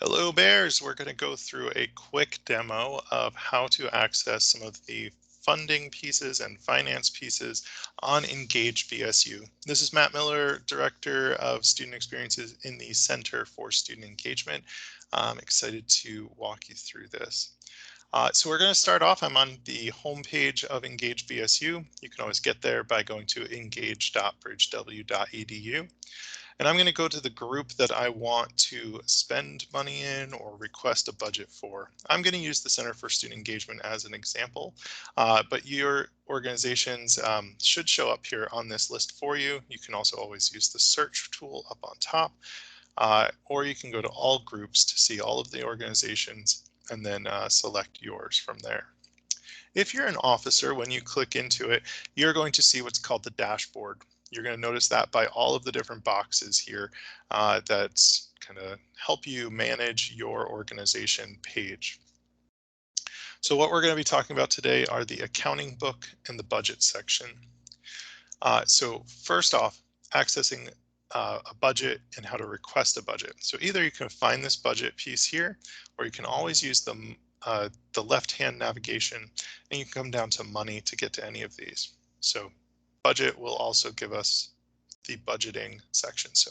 Hello Bears, we're going to go through a quick demo of how to access some of the funding pieces and finance pieces on EngageBSU. This is Matt Miller, Director of Student Experiences in the Center for Student Engagement. I'm excited to walk you through this. So we're going to start off. I'm on the homepage of EngageBSU. You can always get there by going to engage.bridgew.edu. And I'm going to go to the group that I want to spend money in or request a budget for. I'm going to use the Center for Student Engagement as an example, but your organizations should show up here on this list for you. You can also always use the search tool up on top, or you can go to all groups to see all of the organizations and then select yours from there. If you're an officer, when you click into it, you're going to see what's called the dashboard. You're going to notice that by all of the different boxes here that's kind of help you manage your organization page. So what we're going to be talking about today are the accounting book and the budget section. So first off, accessing a budget and how to request a budget. So either you can find this budget piece here, or you can always use the left-hand navigation, and you can come down to money to get to any of these. So budget will also give us the budgeting section. So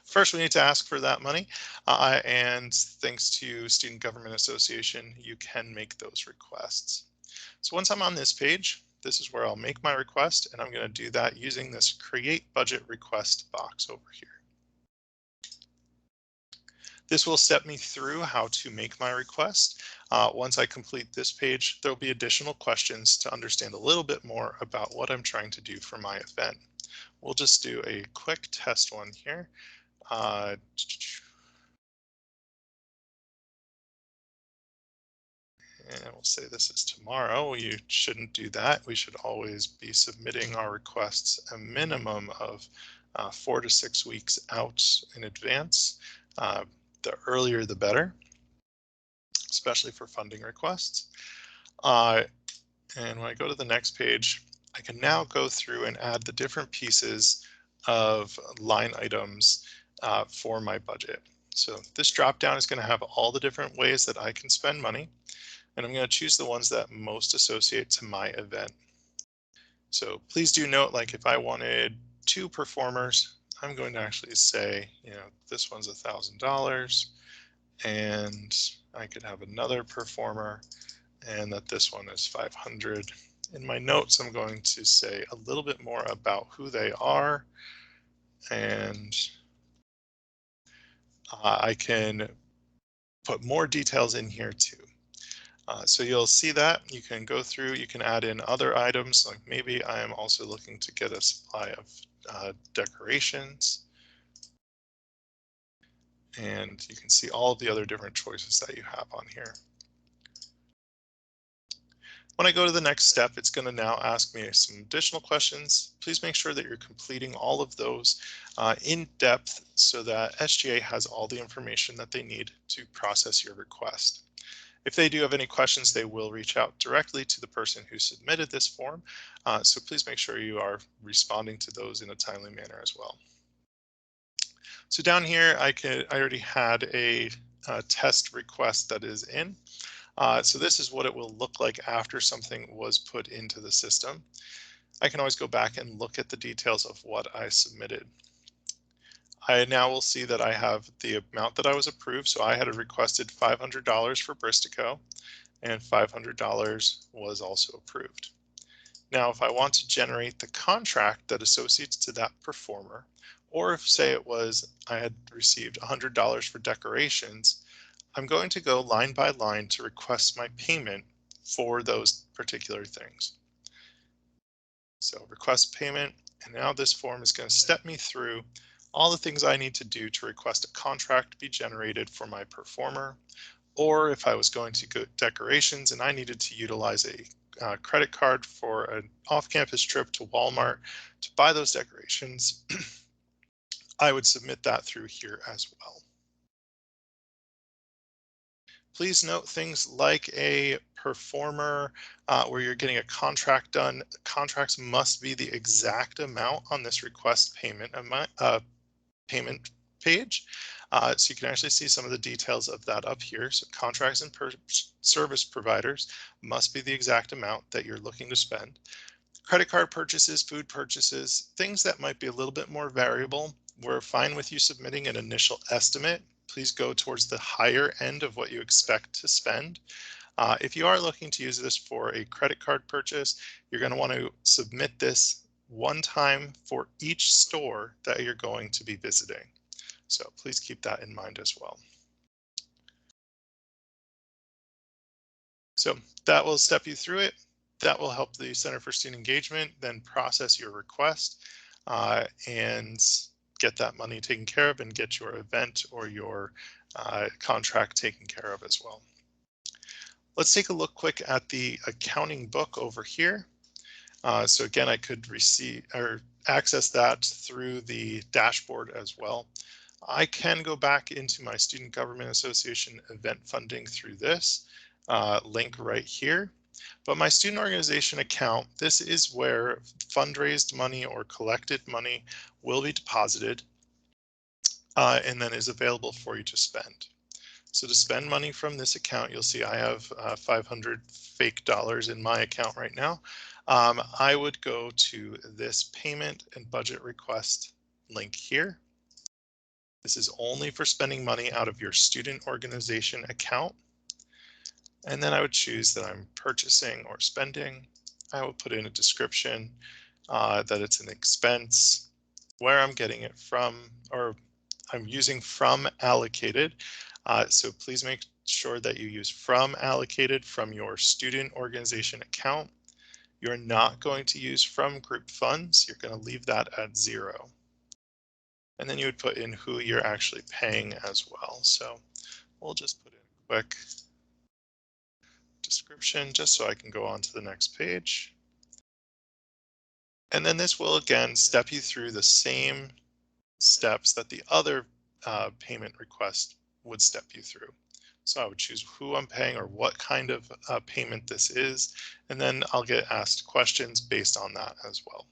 first we need to ask for that money, and thanks to Student Government Association, you can make those requests. So once I'm on this page, this is where I'll make my request, and I'm going to do that using this Create Budget Request box over here. This will step me through how to make my request. Once I complete this page, there'll be additional questions to understand a little bit more about what I'm trying to do for my event. We'll just do a quick test one here. And we'll say this is tomorrow. You shouldn't do that. We should always be submitting our requests a minimum of 4 to 6 weeks out in advance. The earlier the better, especially for funding requests. And when I go to the next page, I can now go through and add the different pieces of line items for my budget. So this drop down is going to have all the different ways that I can spend money, and I'm going to choose the ones that most associate to my event. So please do note, like if I wanted 2 performers, I'm going to actually say, this one's $1,000, and I could have another performer, and that this one is 500. In my notes, I'm going to say a little bit more about who they are, and I can put more details in here too. So you'll see that you can go through, you can add in other items, like maybe I am also looking to get a supply of decorations. And you can see all of the other different choices that you have on here. When I go to the next step, it's going to now ask me some additional questions. Please make sure that you're completing all of those in depth so that SGA has all the information that they need to process your request. If they do have any questions, they will reach out directly to the person who submitted this form. So please make sure you are responding to those in a timely manner as well. So down here, I already had a test request that is in. So this is what it will look like after something was put into the system. I can always go back and look at the details of what I submitted. I now will see that I have the amount that I was approved. So I had requested $500 for Bristico, and $500 was also approved. Now, if I want to generate the contract that associates to that performer, or if say it was I had received $100 for decorations, I'm going to go line by line to request my payment for those particular things. So request payment, and now this form is going to step me through all the things I need to do to request a contract be generated for my performer, or if I was going to go decorations and I needed to utilize a credit card for an off-campus trip to Walmart to buy those decorations, I would submit that through here as well. Please note things like a performer where you're getting a contract done. Contracts must be the exact amount on this request payment page. So you can actually see some of the details of that up here. So contracts and service providers must be the exact amount that you're looking to spend. Credit card purchases, food purchases, things that might be a little bit more variable. We're fine with you submitting an initial estimate. Please go towards the higher end of what you expect to spend. If you are looking to use this for a credit card purchase, you're going to want to submit this one time for each store that you're going to be visiting. So please keep that in mind as well. So that will step you through it. That will help the Center for Student Engagement then process your request and get that money taken care of and get your event or your contract taken care of as well. Let's take a look quick at the accounting book over here. So again, I could receive or access that through the dashboard as well. I can go back into my Student Government Association event funding through this link right here. But my student organization account, this is where fundraised money or collected money will be deposited and then is available for you to spend. So to spend money from this account, you'll see I have 500 fake dollars in my account right now. I would go to this payment and budget request link here. This is only for spending money out of your student organization account. And then I would choose that I'm purchasing or spending. I will put in a description that it's an expense, where I'm getting it from, or I'm using from allocated. So please make sure that you use from allocated from your student organization account. You're not going to use from group funds. You're going to leave that at 0. And then you would put in who you're actually paying as well. So we'll just put in a quick description just so I can go on to the next page. And then this will again step you through the same steps that the other payment request would step you through. So I would choose who I'm paying or what kind of payment this is, and then I'll get asked questions based on that as well.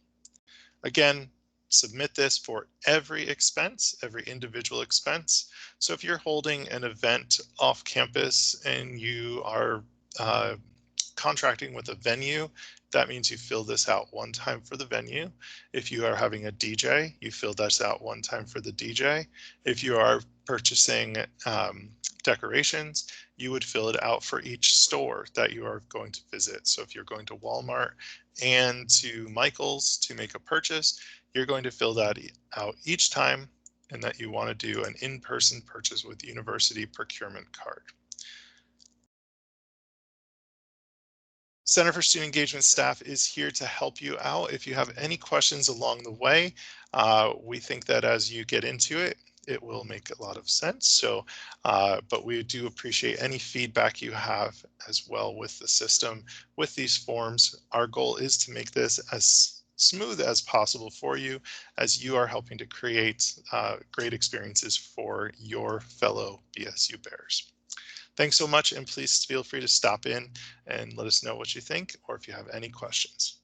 Again, submit this for every expense, every individual expense. So if you're holding an event off campus and you are contracting with a venue, that means you fill this out one time for the venue. If you are having a DJ, you fill this out one time for the DJ. If you are purchasing decorations, you would fill it out for each store that you are going to visit. So if you're going to Walmart and to Michael's to make a purchase, you're going to fill that out each time, and that you want to do an in-person purchase with university procurement card. Center for Student Engagement staff is here to help you out. If you have any questions along the way, we think that as you get into it, it will make a lot of sense. So, but we do appreciate any feedback you have as well with the system, with these forms. Our goal is to make this as smooth as possible for you as you are helping to create great experiences for your fellow BSU Bears. Thanks so much, and please feel free to stop in and let us know what you think or if you have any questions.